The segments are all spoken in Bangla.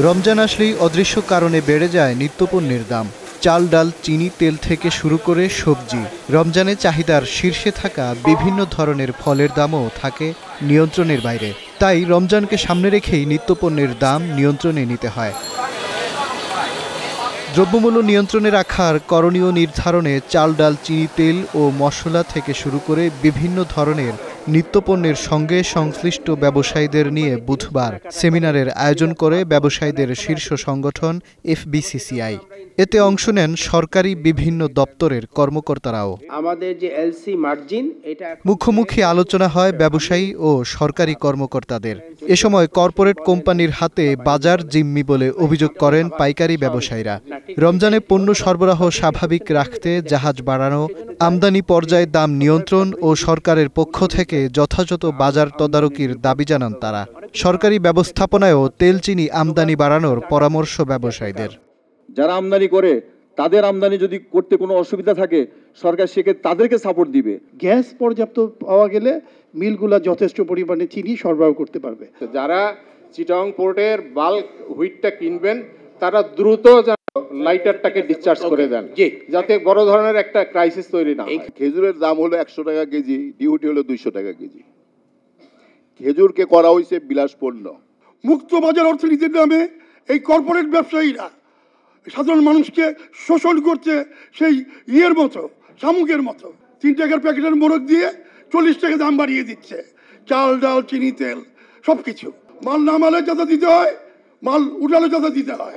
রমজান আসলেই অদৃশ্য কারণে বেড়ে যায় নিত্যপণ্যের দাম। চাল, ডাল, চিনি, তেল থেকে শুরু করে সবজি। রমজানে চাহিদার শীর্ষে থাকা বিভিন্ন ধরনের ফলের দামও থাকে নিয়ন্ত্রণের বাইরে। তাই রমজানকে সামনে রেখেই নিত্যপণ্যের দাম নিয়ন্ত্রণে নিতে হয়। দ্রব্যমূল্য নিয়ন্ত্রণে রাখার করণীয় নির্ধারণে চাল, ডাল, চিনি, তেল ও মশলা থেকে শুরু করে বিভিন্ন ধরনের নিত্যপণ্যের সঙ্গে সংশ্লিষ্ট ব্যবসায়ীদের নিয়ে বুধবার সেমিনারের আয়োজন করে ব্যবসায়ীদের শীর্ষ সংগঠন FBCCI। এতে অংশ নেন সরকারি বিভিন্ন দপ্তরের কর্মকর্তারাও। আমাদের যে এলসি মার্জিন এটা মুখোমুখি আলোচনা হয় ব্যবসায়ী ও সরকারি কর্মকর্তাদের। এ সময় কর্পোরেট কোম্পানির হাতে বাজার জিম্মি বলে অভিযোগ করেন পাইকারি ব্যবসায়ীরা। রমজানে পণ্য সরবরাহ স্বাভাবিক রাখতে জাহাজ বাড়ানো, আমদানি পর্যায়ে দাম নিয়ন্ত্রণ ও সরকারের পক্ষ থেকে যথাযথ বাজার তদারকির দাবি জানান তারা। সরকারি ব্যবস্থাপনায়ও তেল, চিনি আমদানি বাড়ানোর পরামর্শ ব্যবসায়ীদের। যারা আমদানি করে তাদের আমদানি যদি করতে কোনো অসুবিধা থাকে সরকার সেক্ষেত্রে তাদেরকে সাপোর্ট দিবে। গ্যাস পর্যাপ্ত পাওয়া গেলে মিলগুলা যথেষ্ট পরিমাণে চিনি সরবরাহ করতে পারবে। যারা চিটাগং পোর্টের বাল্ক হুইটটা কিনবেন তারা দ্রুত লাইটারটাকে ডিসচার্জ করে দেন, যাতে বড় ধরনের একটা ক্রাইসিস তৈরি না হয়। খেজুরের দাম হলো 100 টাকা কেজি, ডিউটি হলো 200 টাকা কেজি। খেজুরকে করা হয়েছে বিলাসপণ্য। মুক্ত বাজার অর্থনীতির নামে এই কর্পোরেট ব্যবসায়ীরা সাধারণ মানুষকে শোষণ করছে, সেই ইয়ের মতো, শামুকের মতো। 3 টাকার প্যাকেটের মোড়ক দিয়ে 40 টাকা দাম বাড়িয়ে দিচ্ছে। চাল, ডাল, চিনি, তেল সবকিছু। মাল নামালে যত দিতে হয়, মাল উঠালে যত দিতে হয়,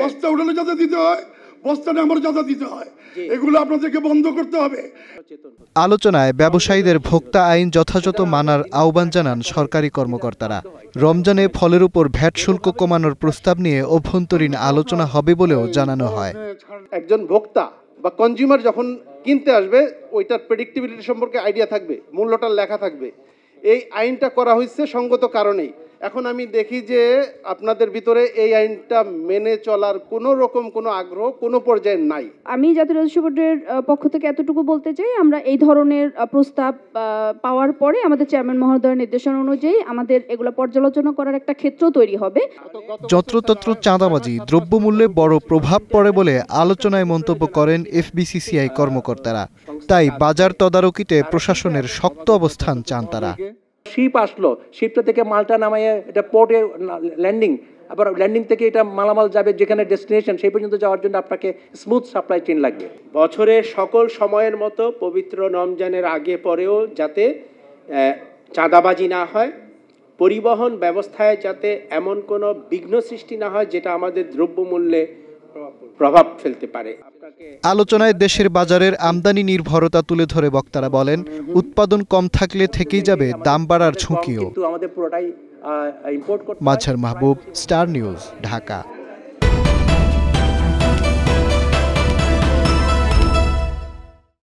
বস্তা উঠালে যত দিতে হয়, বস্তা নামালে যত দিতে হয়। এগুলো আপনাদেরকে বন্ধ করতে হবে। আলোচনায় ব্যবসায়ীদের ভোক্তা আইন যথাযথ মানার আহ্বান জানান সরকারি কর্মকর্তারা। রমজানে ফলের উপর ভ্যাট শুল্ক কমানোর প্রস্তাব নিয়ে অভ্যন্তরীণ আলোচনা হবে বলেও জানানো হয়। একজন ভোক্তা বা কনজিউমার যখন কিনতে আসবে ওইটার প্রেডিক্টেবিলিটি সম্পর্কে আইডিয়া থাকবে, মূল্যটা লেখা থাকবে। এই আইনটা করা হয়েছে সঙ্গত কারণেই। এখন আমি দেখি যে আপনাদের ভিতরে এই আইনটা মেনে চলার কোনো রকম কোনো আগ্রহ কোনো পর্যায়ে নাই। আমি জাতীয় রাজস্ব বোর্ডের পক্ষ থেকে এতটুকু বলতে চাই, আমরা এই ধরনের প্রস্তাব পাওয়ার পরে আমাদের চেয়ারম্যান মহোদয়ের নির্দেশনা অনুযায়ী আমাদের এগুলো পর্যালোচনা করার একটা ক্ষেত্র তৈরি হবে। যত্রতত্র চাঁদাবাজি, দ্রব্যমূল্যে বড় প্রভাব পড়ে বলে আলোচনায় মন্তব্য করেন FBCCI কর্মকর্তারা। তাই বাজার তদারকিতে প্রশাসনের শক্ত অবস্থান চান তারা। শিপ আসলো, শিপটা থেকে মালটা নামাইয়ে এটা পোর্টে ল্যান্ডিং, আবার ল্যান্ডিং থেকে এটা মালামাল যাবে যেখানে ডেস্টিনেশন, সেই পর্যন্ত যাওয়ার জন্য আপনাকে স্মুথ সাপ্লাই চেইন লাগবে। বছরের সকল সময়ের মতো পবিত্র রমজানের আগে পরেও যাতে চাঁদাবাজি না হয়, পরিবহন ব্যবস্থায় যাতে এমন কোনো বিঘ্ন সৃষ্টি না হয় যেটা আমাদের দ্রব্যমূল্যে প্রভাব ফেলতে পারে। আলোচনায় দেশের বাজারের আমদানি নির্ভরতা তুলে ধরে বক্তারা বলেন, উৎপাদন কম থাকলে থেকেই যাবে দাম বাড়ার ঝুঁকিও। আমাদের পুরোটাই ইম্পোর্ট করতে। মাঝার মাহবুব, স্টার নিউজ, ঢাকা।